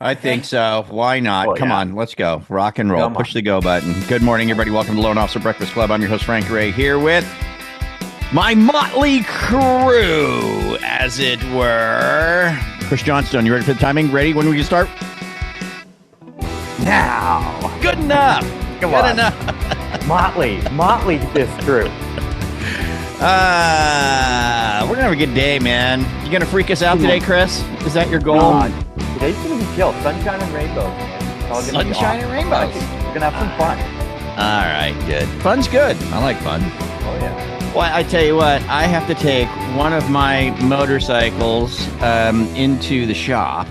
I think so. Why not? Oh, Come yeah. on, let's go. Rock and roll. Come Push on. the go button. Good morning, everybody. Welcome to Loan Officer Breakfast Club. I'm your host, Frank Ray, here with my motley crew, as it were. Chris Johnstone, you ready for the timing? Ready? When we can start? Now. Good enough. Come Good on. enough. Motley this crew. We're going to have a good day, man. You going to freak us out today, Chris? Is that your goal? God. Today's going to be chill. Sunshine and rainbows, man. It's all gonna be Sunshine and awesome. rainbows. We're going to have some fun. All right, good. Fun's good. I like fun. Oh, yeah. Well, I tell you what, I have to take one of my motorcycles into the shop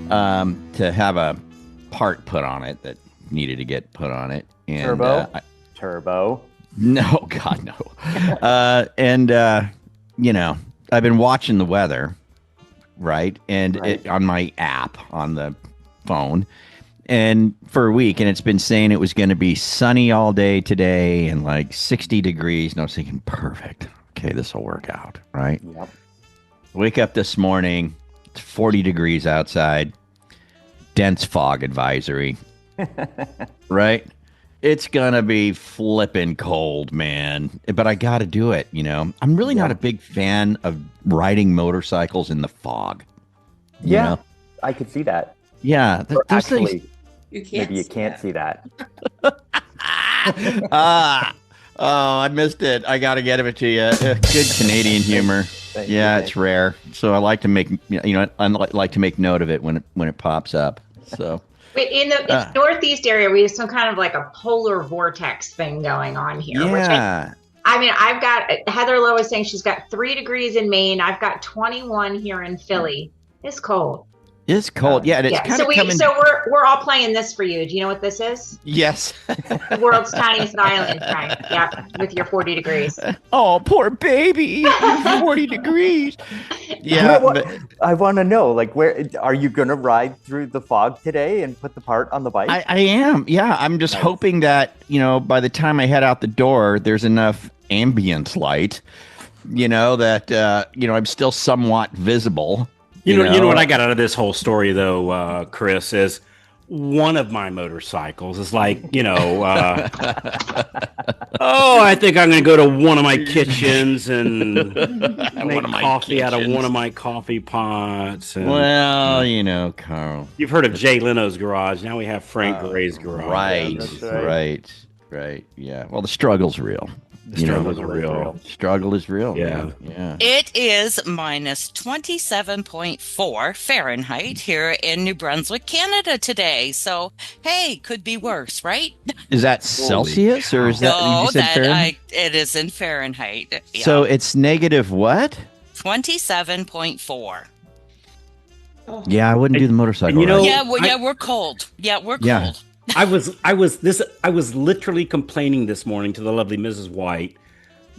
to have a part put on it that needed to get put on it. And, Turbo. No, God, no. I've been watching the weather, right? And Right. on my app on the phone. And for a week, and it's been saying it was going to be sunny all day today and like 60 degrees. And I was thinking, perfect. Okay, this will work out, right? Yep. Wake up this morning, it's 40 degrees outside, dense fog advisory, right? It's going to be flipping cold, man. But I got to do it, you know? I'm really not a big fan of riding motorcycles in the fog. You Yeah. know? I could see that. Yeah. Or Those actually, things. maybe you can't see that. I missed it. I got to get it to you. Good Canadian humor. Thank Yeah, you. it's rare. So I like to make, I like to make note of it when it pops up. So. Wait, in the northeast area, we have some kind of like a polar vortex thing going on here. Which Yeah. I mean, I've got Heather Lowe is saying she's got 3 degrees in Maine. I've got 21 here in Philly. It's cold. It's cold. Yeah, and it's kind of coming. So we're all playing this for you. Do you know what this is? Yes. The world's tiniest island, right? Yeah, with your 40 degrees. Oh, poor baby. 40 degrees. Yeah. I want to know, like, where are you going to ride through the fog today and put the part on the bike? I am. Yeah. I'm just hoping that, by the time I head out the door, there's enough ambient light, that, I'm still somewhat visible. You know what I got out of this whole story, though, Chris, is one of my motorcycles is like, I think I'm going to go to one of my kitchens and make coffee out of one of my coffee pots. And, well, Carl. You've heard of Jay Leno's garage. Now we have Frank Gray's garage. Right. Yeah. Well, the struggle's real. The struggles are real. Struggle is real. Yeah. Yeah. It is minus 27.4 Fahrenheit here in New Brunswick, Canada today. So, hey, could be worse, right? Is that Celsius or is that? No, you said Fahrenheit? it is in Fahrenheit. Yeah. So it's negative what? 27.4. Yeah, I wouldn't do the motorcycle. and you know- ride. We're cold. Yeah, we're cold. Yeah. I was literally complaining this morning to the lovely Mrs. White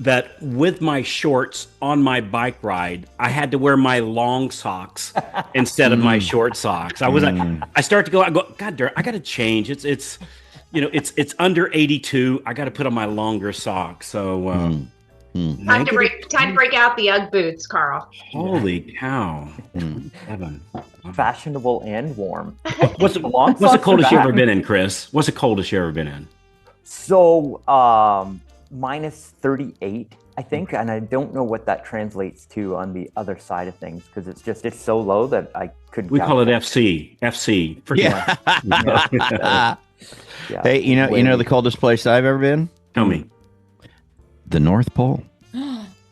that with my shorts on my bike ride, I had to wear my long socks instead of my short socks. I was I start to I go, God darn, I got to change. It's under 82. I got to put on my longer socks. So Time to break out the UGG boots, Carl. holy cow. Heaven. Fashionable and warm. What's the coldest you ever been in, Chris? What's the coldest you ever been in? So, minus 38, I think, and I don't know what that translates to on the other side of things because it's so low that I couldn't. We call it FC. FC. Yeah. Yeah. Hey, you know the coldest place I've ever been? Tell me. The North Pole.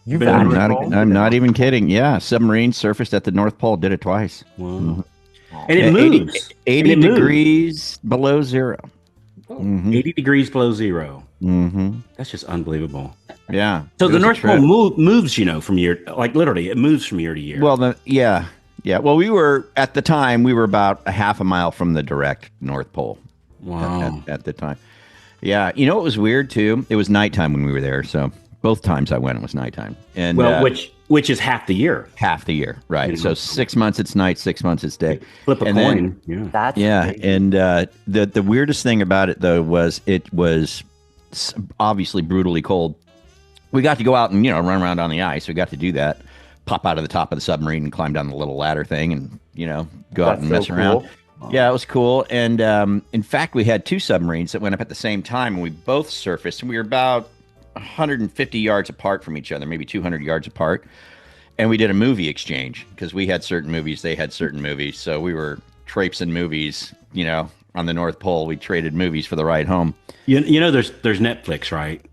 You've been actually to the gone? I'm not even kidding. Yeah, submarine surfaced at the North Pole. Did it twice. Wow. And it moves. 80 And it moves. degrees below zero. 80 degrees below zero. Mm-hmm. That's just unbelievable. Yeah. So It the was a North trip. Pole moves, from year, like literally, it moves from year to year. Well, yeah. Well, we were at the time. We were about a half a mile from the direct North Pole. wow. At the time. Yeah. You know, it was weird too. It was nighttime when we were there. So both times I went, it was nighttime. And Well, which is half the year. half the year, right? You So know. 6 months it's night, 6 months it's day. Flip a And coin. then- That's Yeah, crazy. and the weirdest thing about it though was it was obviously brutally cold. We got to go out and run around on the ice. We got to do that. Pop out of the top of the submarine and climb down the little ladder thing, and go out That's and so mess around. cool. Yeah, it was cool. And in fact, we had two submarines that went up at the same time, and we both surfaced. And we were about 150 yards apart from each other, maybe 200 yards apart. And we did a movie exchange because we had certain movies, they had certain movies. So we were traipsing movies, on the North Pole. We traded movies for the ride home. There's Netflix, right?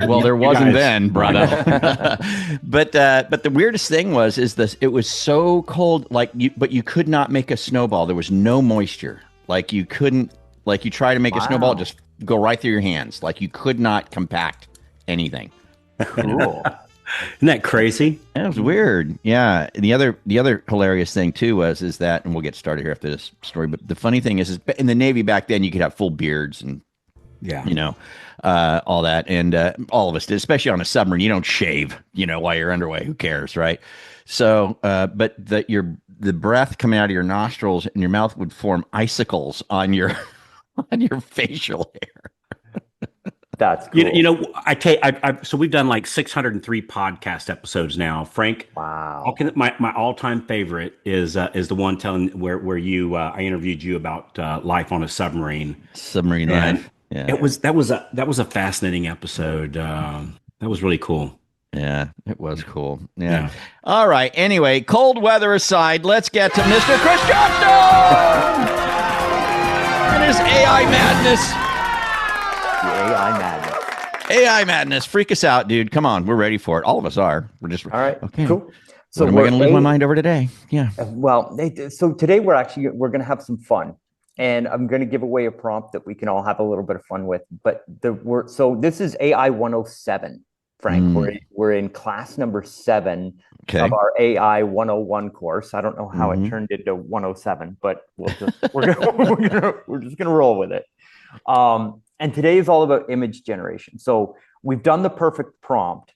Well, there wasn't then, brother. but the weirdest thing is this: it was so cold, but you could not make a snowball. There was no moisture. Like you couldn't, like you try to make a snowball, just go right through your hands. Like you could not compact anything. Cool. Isn't that crazy? That was weird. Yeah. And the other hilarious thing too is that, and we'll get started here after this story. But the funny thing is in the Navy back then, you could have full beards and all that, and all of us did, especially on a submarine. You don't shave, while you're underway. Who cares, right? So, but the breath coming out of your nostrils and your mouth would form icicles on your facial hair. That's cool. So we've done like 603 podcast episodes now, Frank. Wow. My all-time favorite is the one telling where I interviewed you about life on a submarine. Submarine life. Yeah. That was a fascinating episode. That was really cool. Yeah, it was cool. Yeah. All right. Anyway, cold weather aside, let's get to Mr. Chris Johnston and his AI madness. AI madness. Freak us out, dude. Come on. We're ready for it. All of us are. We're just all right. Okay. Cool. So what am I going to lose my mind over today? Yeah. Well, so today we're going to have some fun, and I'm going to give away a prompt that we can all have a little bit of fun with. But so this is AI 107, Frank. We're in class number 7 of our AI 101 course. I don't know how it turned into 107, but we're just going to roll with it. And today is all about image generation. So we've done the perfect prompt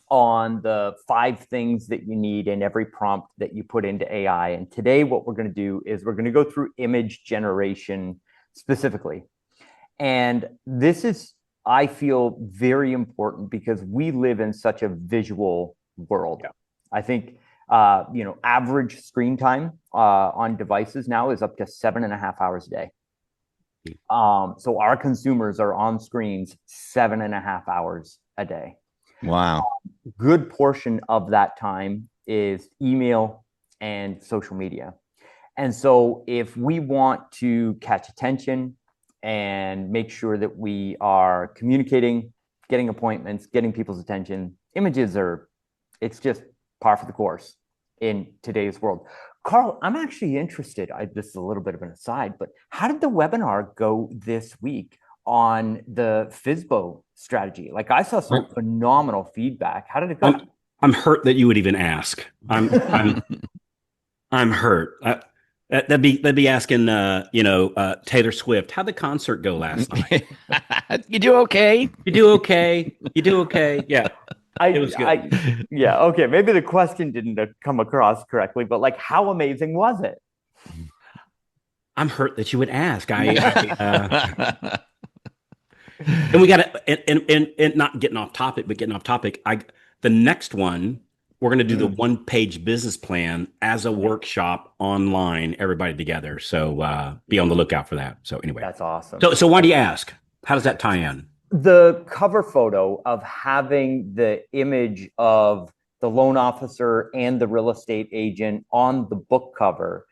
on the 5 things that you need in every prompt that you put into AI. And today what we're going to do is we're going to go through image generation specifically. And this is, I feel, very important because we live in such a visual world. Yeah. I think, average screen time on devices now is up to 7.5 hours a day. So our consumers are on screens 7.5 hours a day. Wow. Good portion of that time is email and social media. And so if we want to catch attention and make sure that we are communicating, getting appointments, getting people's attention, it's just par for the course in today's world. Carl, I'm actually interested. This is a little bit of an aside, but how did the webinar go this week on the FSBO strategy? Like, I saw some phenomenal feedback. How did it go? I'm hurt that you would even ask. I'm hurt. That'd be asking, Taylor Swift, how'd the concert go last night? You do okay? You do okay? You do okay? Yeah. It was good. Yeah. Okay. Maybe the question didn't come across correctly, but like, how amazing was it? I'm hurt that you would ask. And we got to, and not getting off topic, but getting off topic. The next one, we're going to do the 1-page business plan as a workshop online, everybody together. So be on the lookout for that. So anyway, that's awesome. So why do you ask? How does that tie in? The cover photo of having the image of the loan officer and the real estate agent on the book cover.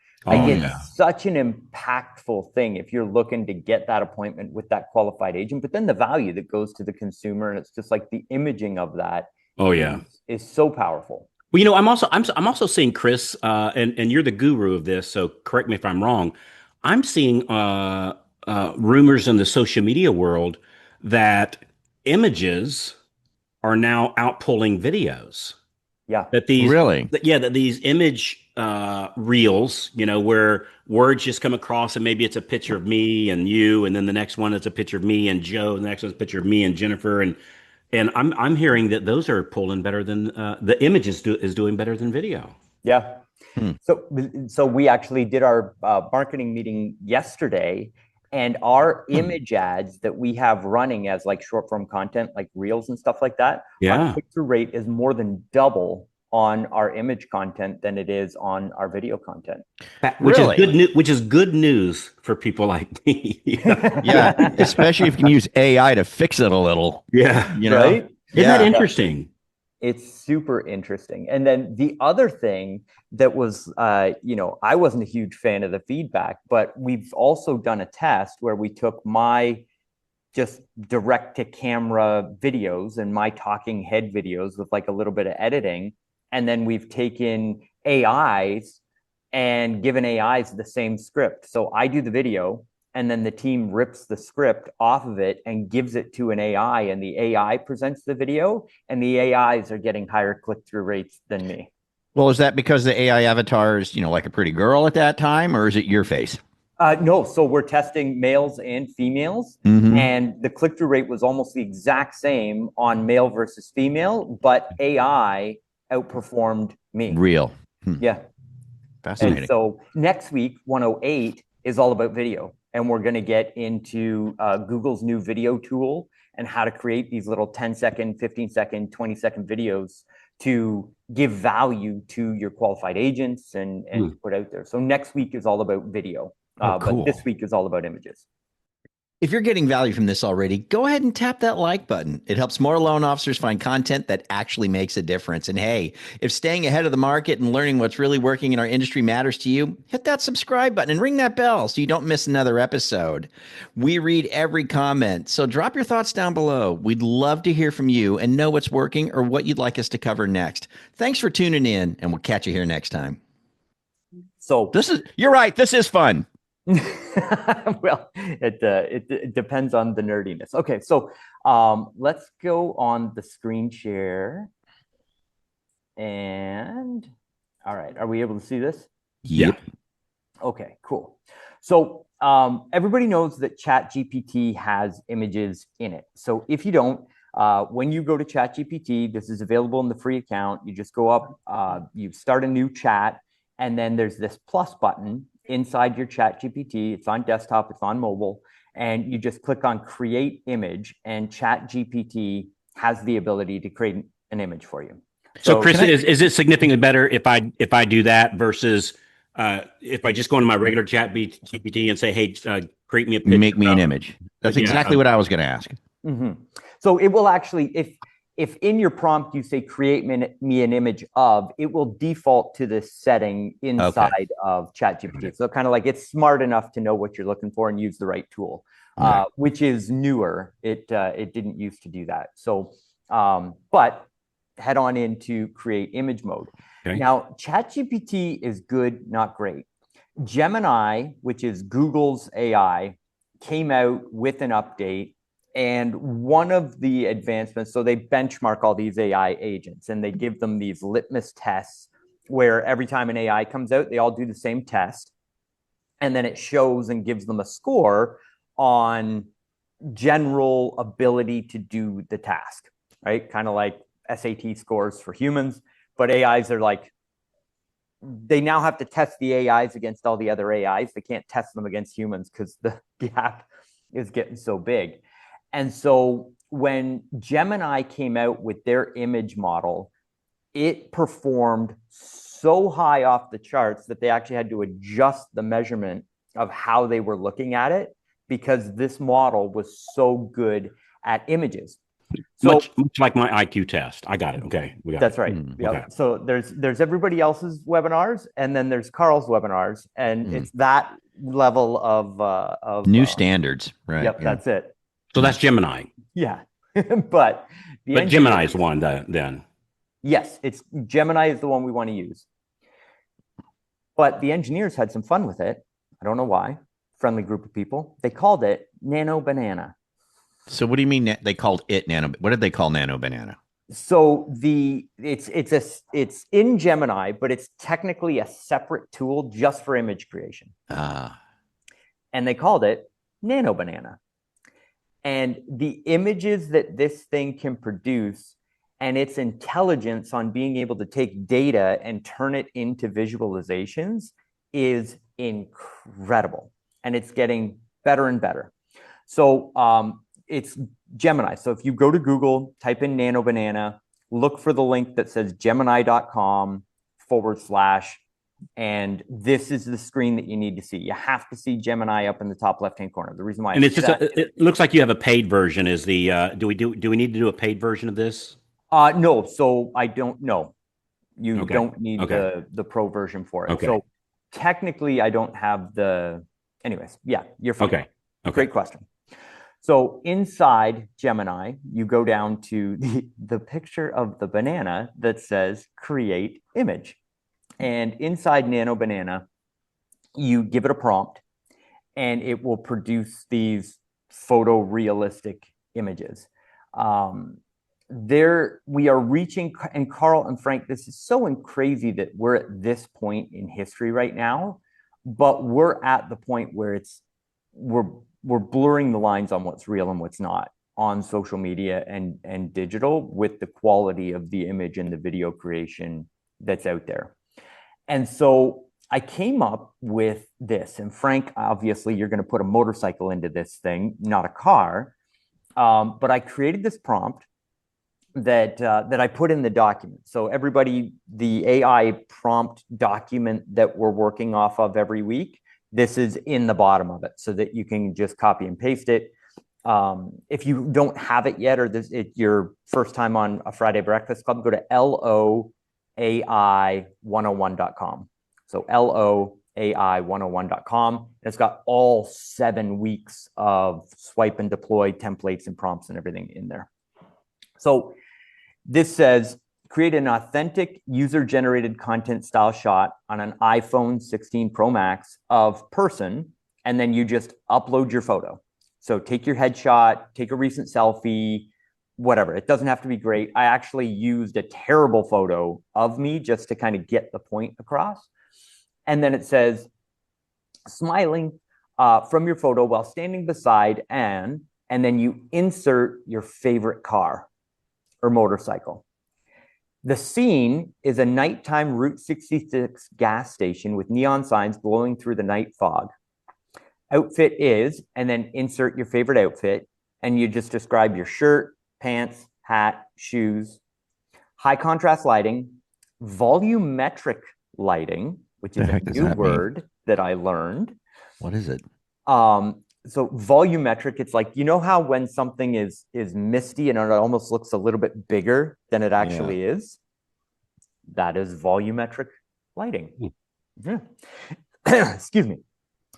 Such an impactful thing if you're looking to get that appointment with that qualified agent, but then the value that goes to the consumer, and it's just like the imaging of that. Is so powerful. Well, I'm also seeing, Chris, and you're the guru of this, so correct me if I'm wrong. I'm seeing rumors in the social media world that images are now outpulling videos. Yeah. That these image reels, where words just come across and maybe it's a picture of me and you, and then the next one is a picture of me and Joe, and the next one's a picture of me and Jennifer, and I'm hearing that those are pulling better than the image is doing better than video. Yeah. So we actually did our marketing meeting yesterday, and our image ads that we have running as like short form content, like reels and stuff like that, our click-through rate is more than double on our image content than it is on our video content. Which Really? is good news. Which is good news for people like me. Yeah, especially if you can use AI to fix it a little. Yeah. You know? Right? Isn't that Yeah. interesting? It's super interesting. And then the other thing that was, I wasn't a huge fan of the feedback, but we've also done a test where we took my just direct to camera videos and my talking head videos with like a little bit of editing. And then we've taken AIs and given AIs the same script. So I do the video and then the team rips the script off of it and gives it to an AI, and the AI presents the video, and the AIs are getting higher click-through rates than me. Well, is that because the AI avatar is, like a pretty girl at that time, or is it your face? No, so we're testing males and females, Mhm. and the click-through rate was almost the exact same on male versus female, but AI outperformed me. Real. Yeah. Fascinating. And so next week, 108 is all about video. And we're going to get into Google's new video tool and how to create these little 10-second, 15-second, 20-second videos to give value to your qualified agents and to put out there. So next week is all about video, cool. but this week is all about images. If you're getting value from this already, go ahead and tap that like button. It helps more loan officers find content that actually makes a difference. And hey, if staying ahead of the market and learning what's really working in our industry matters to you, hit that subscribe button and ring that bell so you don't miss another episode. We read every comment, so drop your thoughts down below. We'd love to hear from you and know what's working or what you'd like us to cover next. Thanks for tuning in, and we'll catch you here next time. So you're right. This is fun. Well, it depends on the nerdiness. Okay, so let's go on the screen share. And all right, are we able to see this? Yep. Okay, cool. So everybody knows that ChatGPT has images in it. So if you don't, when you go to ChatGPT, this is available in the free account. You just go up, you start a new chat, and then there's this plus button inside your ChatGPT. It's on desktop, it's on mobile, and you just click on create image, and ChatGPT has the ability to create an image for you. So Chris, is it significantly better if I do that versus if I just go into my regular ChatGPT and say, hey, create me a picture, make me an image? That's exactly what I was going to ask. Mm-hmm. So it will actually, if in your prompt you say create me an image of, it will default to this setting inside of ChatGPT. So kind of like it's smart enough to know what you're looking for and use the right tool, which is newer. It didn't used to do that. So, but head on into create image mode. Okay. Now, ChatGPT is good, not great. Gemini, which is Google's AI, came out with an update. And one of the advancements, so they benchmark all these AI agents and they give them these litmus tests where every time an AI comes out, they all do the same test. And then it shows and gives them a score on general ability to do the task, right? Kind of like SAT scores for humans, but AIs are like, they now have to test the AIs against all the other AIs. They can't test them against humans because the gap is getting so big. And so when Gemini came out with their image model, it performed so high off the charts that they actually had to adjust the measurement of how they were looking at it because this model was so good at images. So, much like my IQ test. I got it. Okay. That's right. Yep. Okay. So there's everybody else's webinars, and then there's Carl's webinars, and it's that level of new standards. Right. Yep. Yeah. That's it. So that's Gemini. Yeah. but Gemini is one then. Yes, Gemini is the one we want to use. But the engineers had some fun with it. I don't know why. Friendly group of people. They called it NanoBanana. So what do you mean they called it Nano? What did they call NanoBanana? So it's in Gemini, but it's technically a separate tool just for image creation. And they called it NanoBanana. And the images that this thing can produce and its intelligence on being able to take data and turn it into visualizations is incredible. And it's getting better and better. So it's Gemini. So if you go to Google, type in NanoBanana, look for the link that says gemini.com/, and this is the screen that you need to see. You have to see Gemini up in the top left-hand corner. The reason why, and it's just it looks like you have a paid version. Is the do we need to do a paid version of this? No, so I don't know. You Okay. don't need Okay. the pro version for it. Okay. So technically, I don't have the. Anyways, yeah, you're fine. Okay. Okay. Great question. So inside Gemini, you go down to the picture of the banana that says create image. And inside NanoBanana, you give it a prompt and it will produce these photorealistic images. We are reaching, and Carl and Frank, this is so crazy that we're at this point in history right now, but we're at the point where we're blurring the lines on what's real and what's not on social media and digital with the quality of the image and the video creation that's out there. And so I came up with this, and Frank, obviously you're going to put a motorcycle into this thing, not a car. But I created this prompt that I put in the document. So everybody, the AI prompt document that we're working off of every week, this is in the bottom of it so that you can just copy and paste it. If you don't have it yet, or it's your first time on a Friday Breakfast Club, go to LOAI101.com. So LOAI101.com. It's got all 7 weeks of swipe and deploy templates and prompts and everything in there. So this says, create an authentic user-generated content style shot on an iPhone 16 Pro Max of person, and then you just upload your photo. So take your headshot, take a recent selfie, whatever. It doesn't have to be great. I actually used a terrible photo of me just to kind of get the point across. And then it says, smiling from your photo while standing beside and then you insert your favorite car or motorcycle. The scene is a nighttime Route 66 gas station with neon signs blowing through the night fog. Outfit is, and then insert your favorite outfit, and you just describe your shirt, pants, hat, shoes. High contrast lighting, volumetric lighting, which is a new word that I learned. What is it? So volumetric, it's like, you know how when something is misty and it almost looks a little bit bigger than it actually is? That is volumetric lighting. Yeah. Excuse me.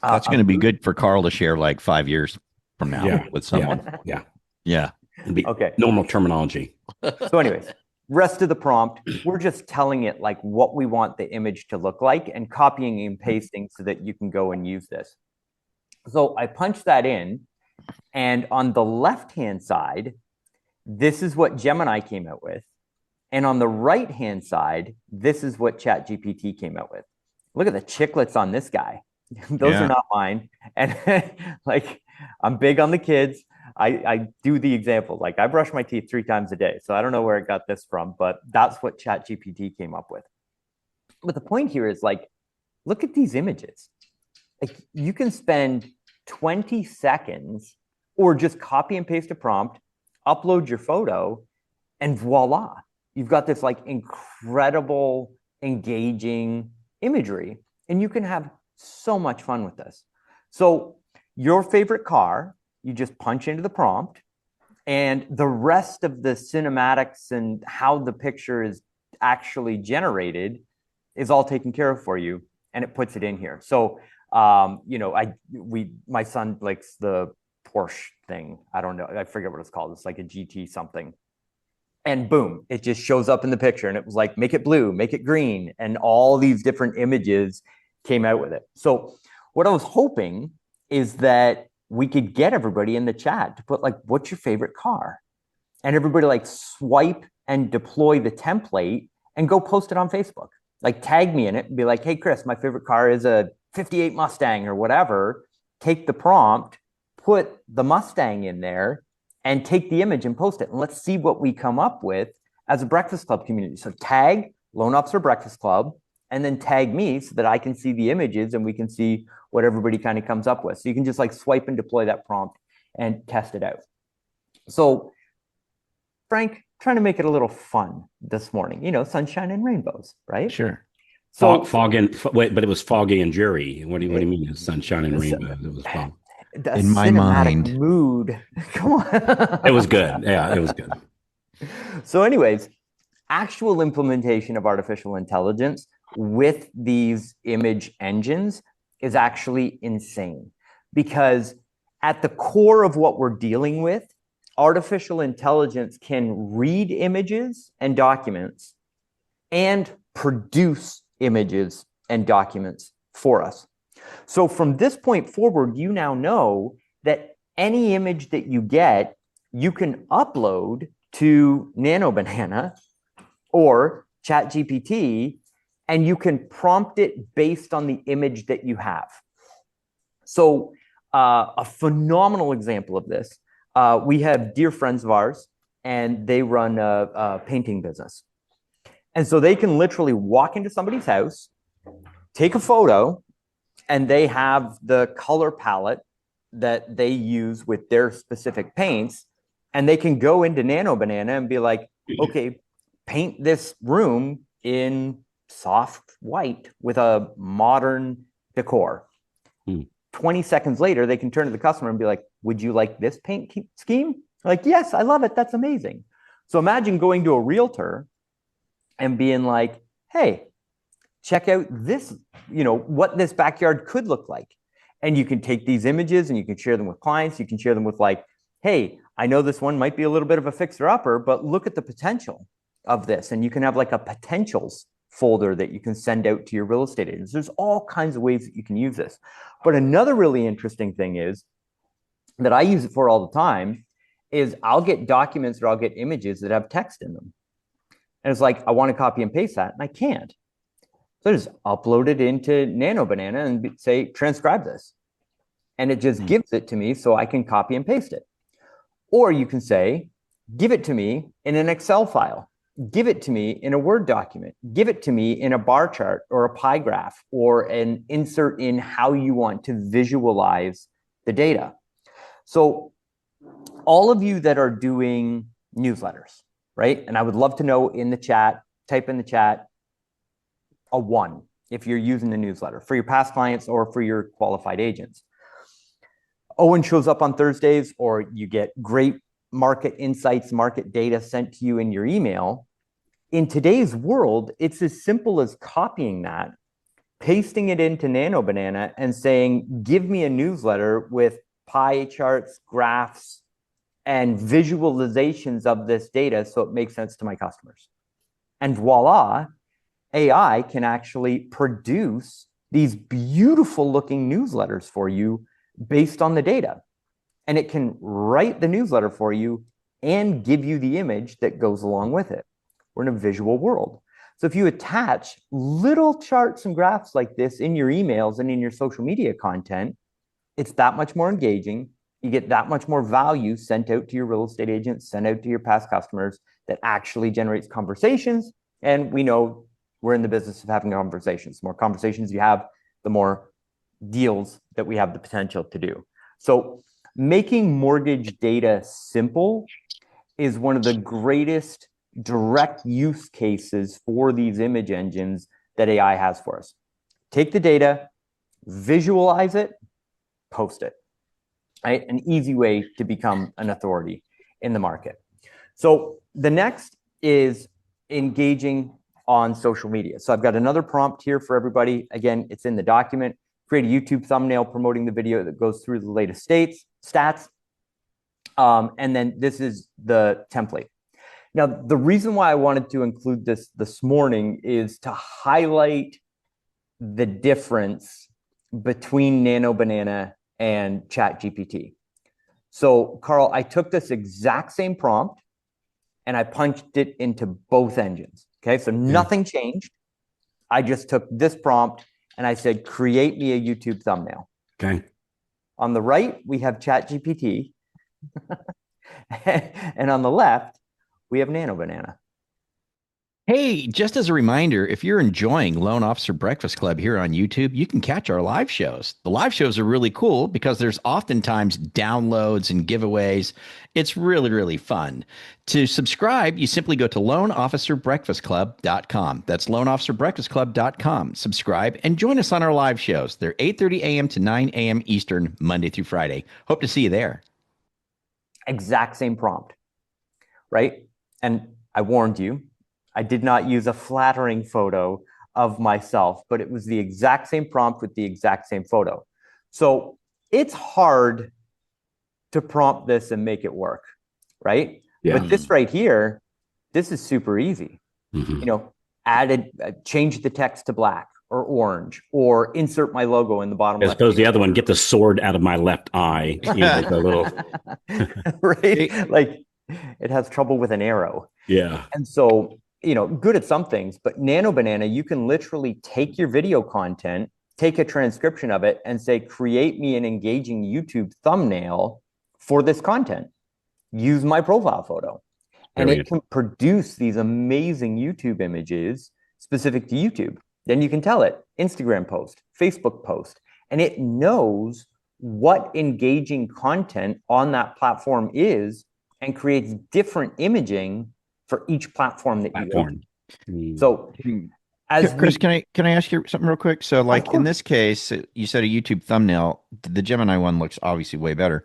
That's going to be good for Carl to share like 5 years from now with someone. Yeah. Okay. Normal terminology. So anyways, rest of the prompt, we're just telling it like what we want the image to look like and copying and pasting so that you can go and use this. So I punched that in, and on the left-hand side, this is what Gemini came out with. And on the right-hand side, this is what ChatGPT came out with. Look at the chiclets on this guy. Those are not mine. And like, I'm big on the kids. I do the example, like I brush my teeth 3 times a day. So I don't know where I got this from, but that's what ChatGPT came up with. But the point here is like, look at these images. Like you can spend 20 seconds or just copy and paste a prompt, upload your photo, and voila, you've got this like incredible, engaging imagery, and you can have so much fun with this. So your favorite car, you just punch into the prompt, and the rest of the cinematics and how the picture is actually generated is all taken care of for you, and it puts it in here. So my son likes the Porsche thing. I don't know. I forget what it's called. It's like a GT something. And boom, it just shows up in the picture. And it was like, make it blue, make it green. And all these different images came out with it. So what I was hoping is that we could get everybody in the chat to put like, what's your favorite car? And everybody like swipe and deploy the template and go post it on Facebook. Like tag me in it and be like, hey, Chris, my favorite car is a 58 Mustang or whatever. Take the prompt, put the Mustang in there, and take the image and post it. And let's see what we come up with as a Breakfast Club community. So tag Loan Officer Breakfast Club, and then tag me so that I can see the images and we can see what everybody kind of comes up with. So you can just like swipe and deploy that prompt and test it out. So Frank, trying to make it a little fun this morning. You know, sunshine and rainbows, right? Sure. So Wait, but it was foggy and dreary. What do you mean? It's sunshine and rainbows. It was fog. the In my cinematic mind. mood. Come on. It was good. Yeah, it was good. So, anyways, actual implementation of artificial intelligence with these image engines is actually insane, because at the core of what we're dealing with, artificial intelligence can read images and documents and produce images and documents for us. So from this point forward, you now know that any image that you get, you can upload to NanoBanana or ChatGPT, and you can prompt it based on the image that you have. So a phenomenal example of this, we have dear friends of ours, and they run a painting business. And so they can literally walk into somebody's house, take a photo, and they have the color palette that they use with their specific paints. And they can go into NanoBanana and be like, okay, paint this room in soft white with a modern decor. 20 seconds later, they can turn to the customer and be like, would you like this paint scheme? Like, yes, I love it. That's amazing. So imagine going to a realtor and being like, hey, check out this, you know, what this backyard could look like. And you can take these images and you can share them with clients. You can share them with like, hey, I know this one might be a little bit of a fixer-upper, but look at the potential of this. And you can have like a potentials folder that you can send out to your real estate agents. There's all kinds of ways that you can use this. But another really interesting thing is that I use it for all the time is I'll get documents or I'll get images that have text in them. And it's like, I want to copy and paste that, and I can't. So I just upload it into NanoBanana and say, transcribe this. And it just gives it to me so I can copy and paste it. Or you can say, give it to me in an Excel file. Give it to me in a Word document. Give it to me in a bar chart or a pie graph or an insert in how you want to visualize the data. So all of you that are doing newsletters, right? And I would love to know in the chat, type in the chat, a 1 if you're using the newsletter for your past clients or for your qualified agents. Owen shows up on Thursdays, or you get great market insights, market data sent to you in your email. In today's world, it's as simple as copying that, pasting it into NanoBanana and saying, give me a newsletter with pie charts, graphs, and visualizations of this data so it makes sense to my customers. And voila, AI can actually produce these beautiful looking newsletters for you based on the data. And it can write the newsletter for you and give you the image that goes along with it. We're in a visual world. So if you attach little charts and graphs like this in your emails and in your social media content, it's that much more engaging. You get that much more value sent out to your real estate agents, sent out to your past customers that actually generates conversations. And we know we're in the business of having conversations. The more conversations you have, the more deals that we have the potential to do. So making mortgage data simple is one of the greatest direct use cases for these image engines that AI has for us. Take the data, visualize it, post it, right? An easy way to become an authority in the market. So the next is engaging on social media. So I've got another prompt here for everybody. Again, it's in the document. Create a YouTube thumbnail promoting the video that goes through the latest stats. And then this is the template. Now, the reason why I wanted to include this morning is to highlight the difference between NanoBanana and ChatGPT. So, Carl, I took this exact same prompt and I punched it into both engines. Okay, so nothing changed. I just took this prompt and I said, create me a YouTube thumbnail. Okay. On the right, we have ChatGPT. And on the left, we have NanoBanana. Hey, just as a reminder, if you're enjoying Loan Officer Breakfast Club here on YouTube, you can catch our live shows. The live shows are really cool because there's oftentimes downloads and giveaways. It's really, really fun. To subscribe, you simply go to loanofficerbreakfastclub.com. That's loanofficerbreakfastclub.com. Subscribe and join us on our live shows. They're 8:30 a.m. to 9 a.m. Eastern, Monday through Friday. Hope to see you there. Exact same prompt, right? And I warned you, I did not use a flattering photo of myself, but it was the exact same prompt with the exact same photo. So it's hard to prompt this and make it work, right? Yeah. But this right here, this is super easy. Mhm. You know, change the text to black or orange, or insert my logo in the bottom As left. opposed to the other one, get the sword out of my left eye. You know, the little, right? Like it has trouble with an arrow. yeah. And so, you know, good at some things, but NanoBanana, you can literally take your video content, take a transcription of it, and say, create me an engaging YouTube thumbnail for this content. Use my profile photo. And it can produce these amazing YouTube images specific to YouTube. Then you can tell it Instagram post, Facebook post, and it knows what engaging content on that platform is and creates different imaging for each platform that you go to. So as Chris, can I ask you something real quick? So like in this case, you said a YouTube thumbnail. The Gemini one looks obviously way better,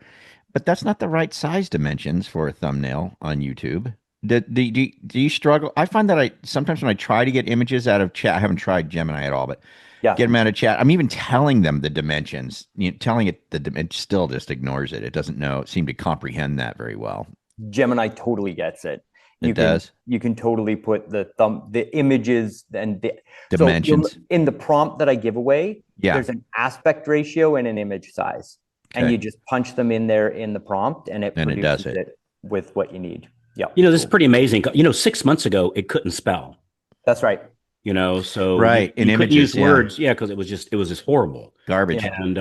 but that's not the right size dimensions for a thumbnail on YouTube. Do you struggle? I find that sometimes when I try to get images out of chat, I haven't tried Gemini at all, but yeah, get them out of chat. I'm even telling them the dimensions, telling it it still just ignores it. It doesn't seem to comprehend that very well. Gemini totally gets it. It does. You can totally put the images and the dimensions. So in the prompt that I give away, yeah, there's an aspect ratio and an image size. Okay. And you just punch them in there in the prompt and it produces it with what you need. Yeah. You know, this is pretty amazing. You know, 6 months ago, it couldn't spell. That's right. You know, so right. You couldn't use words. Yeah, because it was just horrible. Garbage. And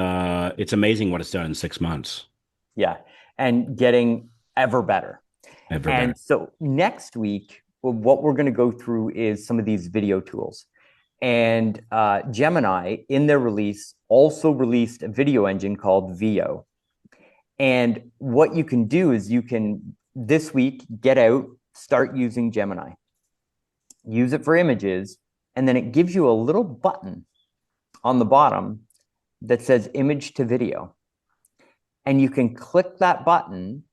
it's amazing what it's done in 6 months. Yeah. And getting ever better. And so next week, what we're going to go through is some of these video tools. And Gemini, in their release, also released a video engine called VO. And what you can do is you can, this week, get out, start using Gemini. Use it for images, and then it gives you a little button on the bottom that says image to video. And you can click that button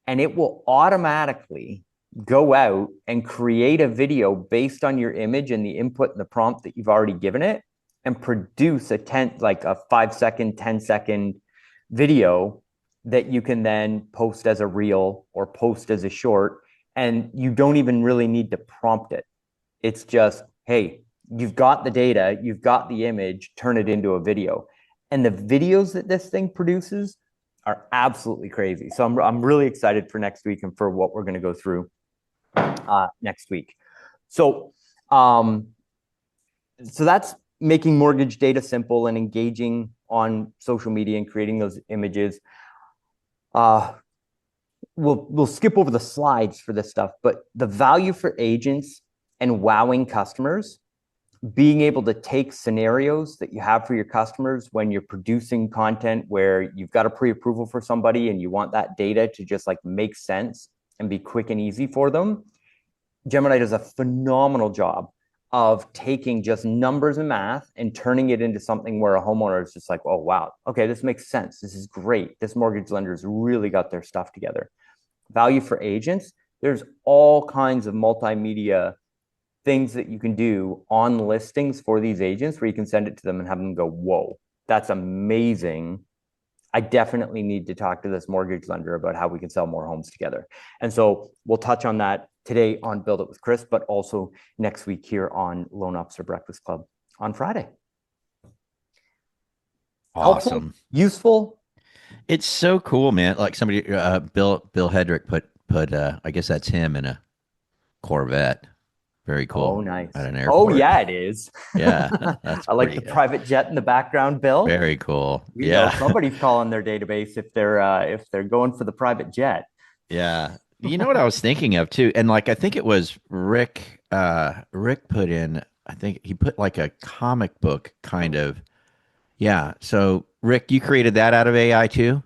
and it will automatically go out and create a video based on your image and the input and the prompt that you've already given it, and produce a 5-second, 10-second video that you can then post as a reel or post as a short. And you don't even really need to prompt it. It's just, hey, you've got the data, you've got the image, turn it into a video. And the videos that this thing produces are absolutely crazy. So I'm really excited for next week and for what we're going to go through next week. So that's making mortgage data simple and engaging on social media and creating those images. We'll skip over the slides for this stuff, but the value for agents and wowing customers, being able to take scenarios that you have for your customers when you're producing content where you've got a pre-approval for somebody and you want that data to just like make sense and be quick and easy for them. Gemini does a phenomenal job of taking just numbers and math and turning it into something where a homeowner is just like, oh, wow, okay, this makes sense. This is great. This mortgage lender's really got their stuff together. Value for agents, there's all kinds of multimedia things that you can do on listings for these agents where you can send it to them and have them go, whoa, that's amazing. I definitely need to talk to this mortgage lender about how we can sell more homes together. And so we'll touch on that today on Build It with Chris, but also next week here on Loan Officer Breakfast Club on Friday. Awesome. Helpful, useful. It's so cool, man. Like somebody, Bill Hedrick put I guess that's him in a Corvette. Very cool. Oh, nice. At an airport. Oh, yeah, it is. Yeah. That's I like the private jet in the background, Bill. Very cool. You know somebody's calling their database if they're going for the private jet. Yeah. You know what I was thinking of too, and like I think it was Rick. Rick put in. I think he put like a comic book kind of. Yeah. So Rick, you created that out of AI too.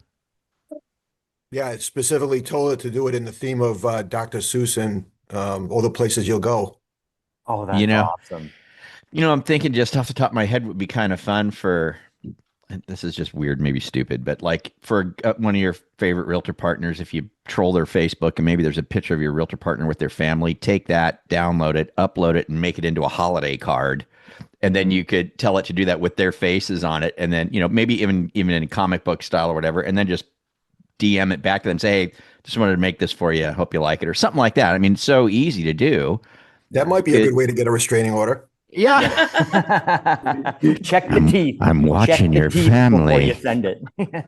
Yeah, it specifically told it to do it in the theme of Dr. Seuss and all the places you'll go. Oh, that's You know, awesome. I'm thinking just off the top of my head would be kind of fun for. And this is just weird, maybe stupid, but like for one of your favorite realtor partners, if you troll their Facebook and maybe there's a picture of your realtor partner with their family, take that, download it, upload it, and make it into a holiday card. And then you could tell it to do that with their faces on it. And then, maybe even in comic book style or whatever. And then just DM it back to them, say, hey, just wanted to make this for you. Hope you like it or something like that. I mean, so easy to do. That might be a good way to get a restraining order. Yeah. Check the teeth. I'm watching your before family. you send it.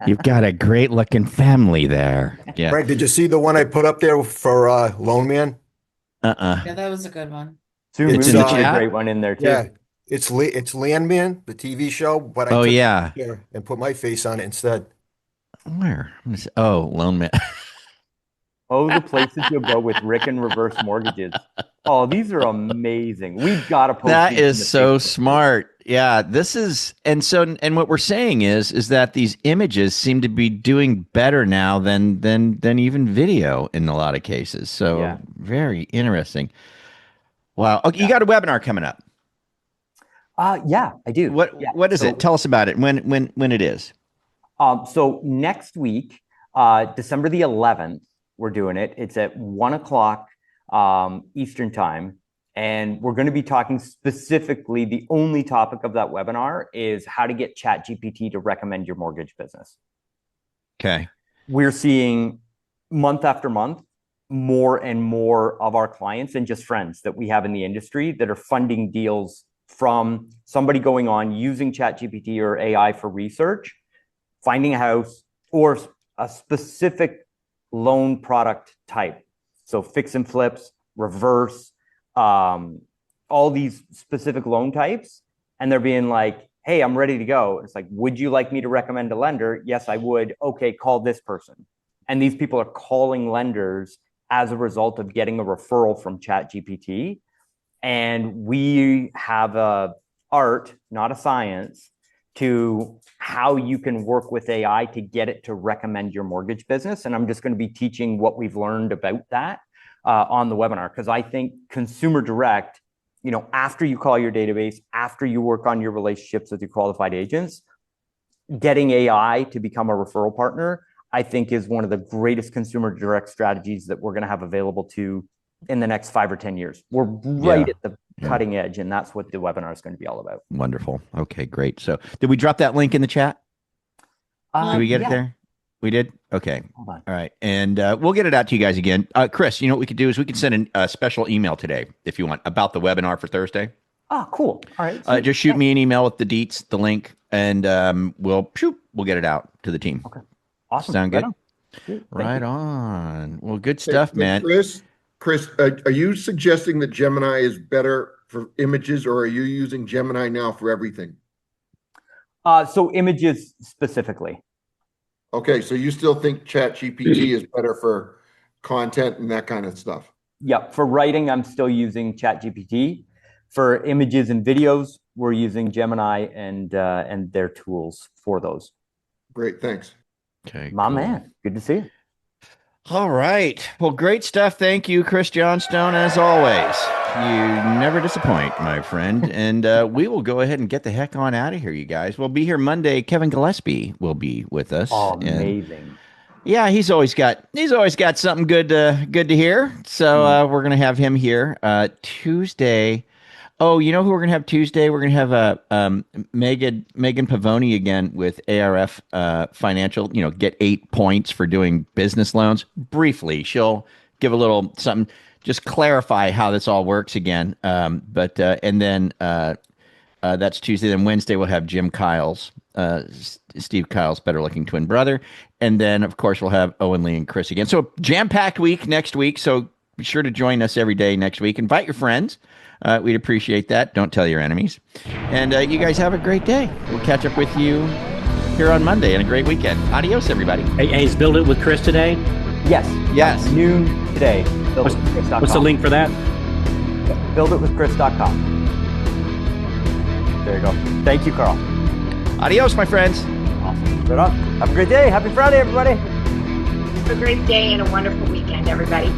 You've got a great looking family there. Yeah. Frank, did you see the one I put up there for Lone Man? Yeah, that was a good one. Zoom It's Moon in the is a chat? great one in there too. Yeah, it's Landman, the TV show, but I Oh, took yeah. it there and put my face on it instead. Where? Oh, Lone Man. Oh, the places you'll go with Rick and reverse mortgages. Oh, these are amazing. We've got to post That these in is the so Facebook. smart. Yeah, this is, and what we're saying is that these images seem to be doing better now than even video in a lot of cases. So Yeah. very interesting. Wow. Okay, you got a webinar coming up. Yeah, I do. What is it? Tell us about it. When it is. So next week, December the 11th, we're doing it. It's at 1:00 Eastern time. And we're going to be talking specifically, the only topic of that webinar is how to get ChatGPT to recommend your mortgage business. Okay. We're seeing month after month, more and more of our clients and just friends that we have in the industry that are funding deals from somebody going on using ChatGPT or AI for research, finding a house or a specific loan product type. So fix and flips, reverse, all these specific loan types. And they're being like, hey, I'm ready to go. It's like, would you like me to recommend a lender? Yes, I would. Okay, call this person. And these people are calling lenders as a result of getting a referral from ChatGPT. And we have a art, not a science, to how you can work with AI to get it to recommend your mortgage business. And I'm just going to be teaching what we've learned about that on the webinar, because I think consumer direct, after you call your database, after you work on your relationships with your qualified agents, getting AI to become a referral partner, I think is one of the greatest consumer direct strategies that we're going to have available to in the next 5 or 10 years. We're right at the cutting edge, and that's what the webinar is going to be all about. Wonderful. Okay, great. So did we drop that link in the chat? Did we get it there? We did? Okay. Hold on. All right. And we'll get it out to you guys again. Chris, you know what we could do is we could send a special email today, if you want, about the webinar for Thursday. Oh, cool. All right. Just shoot me an email with the deets, the link, and we'll get it out to the team. Okay. Awesome. Sound good? Right Right on. Well, good stuff, man. Chris, are you suggesting that Gemini is better for images, or are you using Gemini now for everything? So images specifically. Okay, so you still think ChatGPT is better for content and that kind of stuff? Yeah. For writing, I'm still using ChatGPT. For images and videos, we're using Gemini and their tools for those. Great, thanks. Okay. My cool. man. Good to see you. All right. Well, great stuff. Thank you, Chris Johnstone, as always. You never disappoint, my friend. And we will go ahead and get the heck on out of here, you guys. We'll be here Monday. Kevin Gillespie will be with us. Oh, And, amazing. yeah, he's always got something good to hear. So we're gonna have him here Tuesday. Oh, you know who we're gonna have Tuesday? We're gonna have Megan Pavoni again with ARF Financial. Get 8 points for doing business loans. Briefly, she'll give a little something, just clarify how this all works again. But and then that's Tuesday. Then Wednesday we'll have Jim Kyle's, Steve Kyle's better looking twin brother, and then of course we'll have Owen Lee and Chris again. So jam-packed week next week. So be sure to join us every day next week. Invite your friends. We'd appreciate that. Don't tell your enemies. And you guys have a great day. We'll catch up with you here on Monday and a great weekend. Adios, everybody. Hey, is Build It with Chris today? Yes. Yes. Noon today. Builditwithchris.com. What's the link for that? Builditwithchris.com. There you go. Thank you, Carl. Adios, my friends. Awesome. Right on. Have a great day. Happy Friday, everybody. Have a great day and a wonderful weekend, everybody.